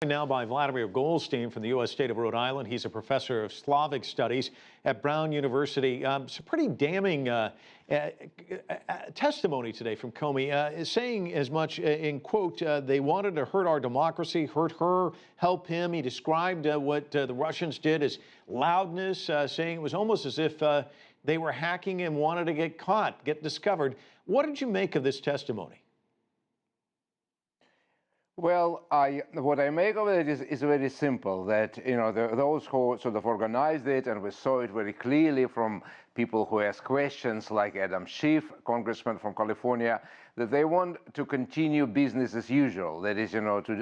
Now by Vladimir Golstein from the U.S. state of Rhode Island. He's a professor of Slavic Studies at Brown University. It's a pretty damning testimony today from Comey, saying as much in quote, they wanted to hurt our democracy, hurt her, help him. He described what the Russians did as loudness, saying it was almost as if they were hacking and wanted to get caught, get discovered. What did you make of this testimony? Well, what I make of it is very simple, that, those who sort of organized it, and we saw it very clearly from people who ask questions like Adam Schiff, congressman from California, that they want to continue business as usual. That is,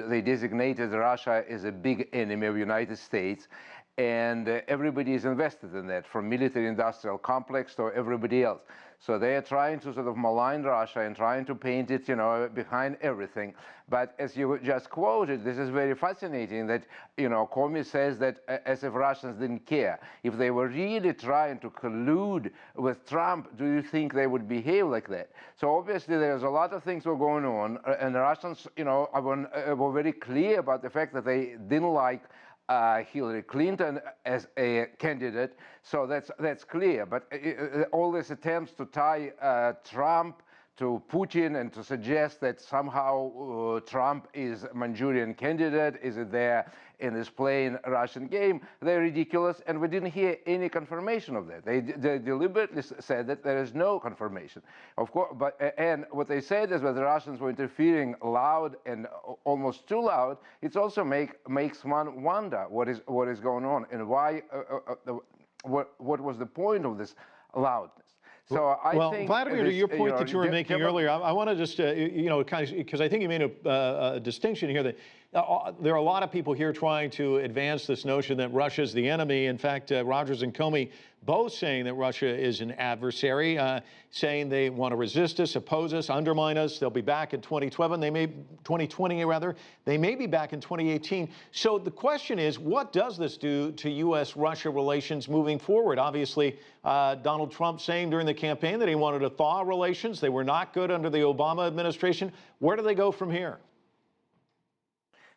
they designated Russia as a big enemy of the United States, and everybody is invested in that, from military-industrial complex to everybody else. So they are trying to sort of malign Russia and trying to paint it, behind everything. But as you just quoted, this is very fascinating that, Comey says that as if Russians didn't care. If they were really trying to collude with Trump, do you think they would behave like that? So obviously there's a lot of things were going on, and the Russians, were very clear about the fact that they didn't like Hillary Clinton as a candidate, so that's clear. But all these attempts to tie Trump to Putin and to suggest that somehow Trump is a Manchurian candidate, is it there and is playing a Russian game, they're ridiculous, and we didn't hear any confirmation of that. They deliberately said that there is no confirmation. Of course, and what they said is that the Russians were interfering loud and almost too loud. It also makes one wonder what is going on and why, what was the point of this loudness. So I think Vladimir, to your point that you were making earlier, I want to just, kind of, because I think you made a distinction here that there are a lot of people here trying to advance this notion that Russia is the enemy. In fact, Rogers and Comey both saying that Russia is an adversary, saying they want to resist us, oppose us, undermine us. They'll be back in 2020. They may be back in 2018. So the question is, what does this do to U.S.-Russia relations moving forward? Obviously, Donald Trump saying during the campaign that he wanted to thaw relations. They were not good under the Obama administration. Where do they go from here?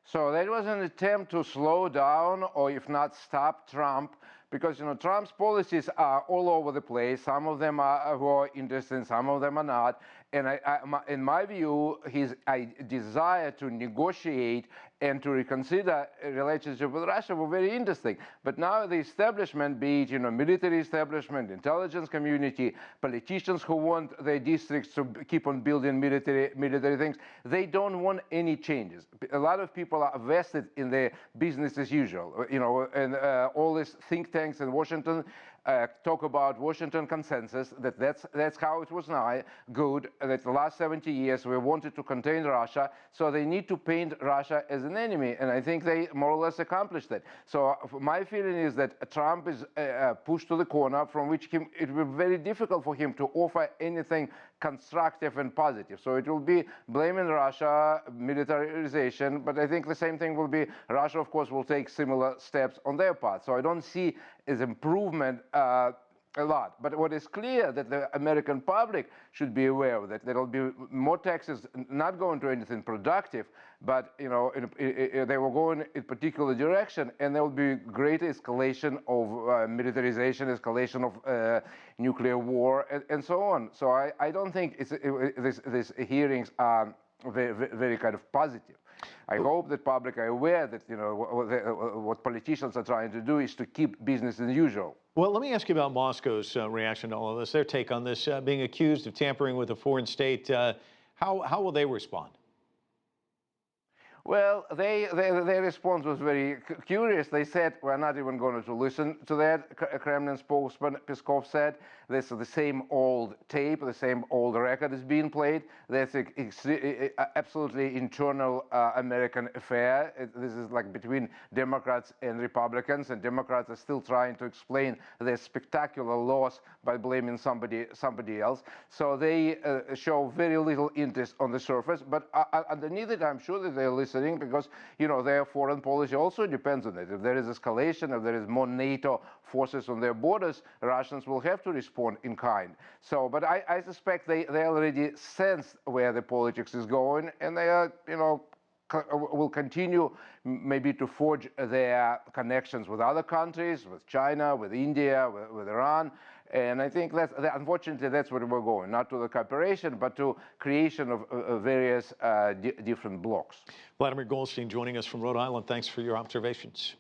So that was an attempt to slow down, or if not stop, Trump, because Trump's policies are all over the place. Some of them are interesting, some of them are not. And in my view, his desire to negotiate and to reconsider a relationship with Russia were very interesting. But now the establishment, be it military establishment, intelligence community, politicians who want their districts to keep on building military things, they don't want any changes. A lot of people are vested in their business as usual. And all these think tanks in Washington talk about Washington consensus, that's how it was now good, that the last 70 years we wanted to contain Russia, so they need to paint Russia as an enemy, and I think they more or less accomplished that. So my feeling is that Trump is pushed to the corner from which it will be very difficult for him to offer anything constructive and positive. So it will be blaming Russia, militarization, but I think the same thing will be, Russia of course will take similar steps on their part. So I don't see as improvement a lot. But what is clear that the American public should be aware of that. There will be more taxes not going to anything productive, but they will go in a particular direction, and there will be greater escalation of militarization, escalation of nuclear war, and so on. So I don't think these hearings are very, very kind of positive. I hope that public are aware that what politicians are trying to do is to keep business as usual. Well, let me ask you about Moscow's reaction to all of this, their take on this, being accused of tampering with a foreign state. How will they respond? Well, their response was very curious. They said, we're not even going to listen to that. Kremlin spokesman Peskov said, this is the same old tape, the same old record is being played. That's absolutely internal American affair. This is like between Democrats and Republicans, and Democrats are still trying to explain their spectacular loss by blaming somebody else. So they show very little interest on the surface, but underneath it, I'm sure that they're listening, because their foreign policy also depends on it. If there is escalation, if there is more NATO forces on their borders, Russians will have to respond in kind. So, but I suspect they already sense where the politics is going, and they are will continue maybe to forge their connections with other countries, with China, with India, with Iran. And I think unfortunately, that's where we're going, not to the cooperation, but to creation of various different blocs. Vladimir Golstein joining us from Rhode Island. Thanks for your observations.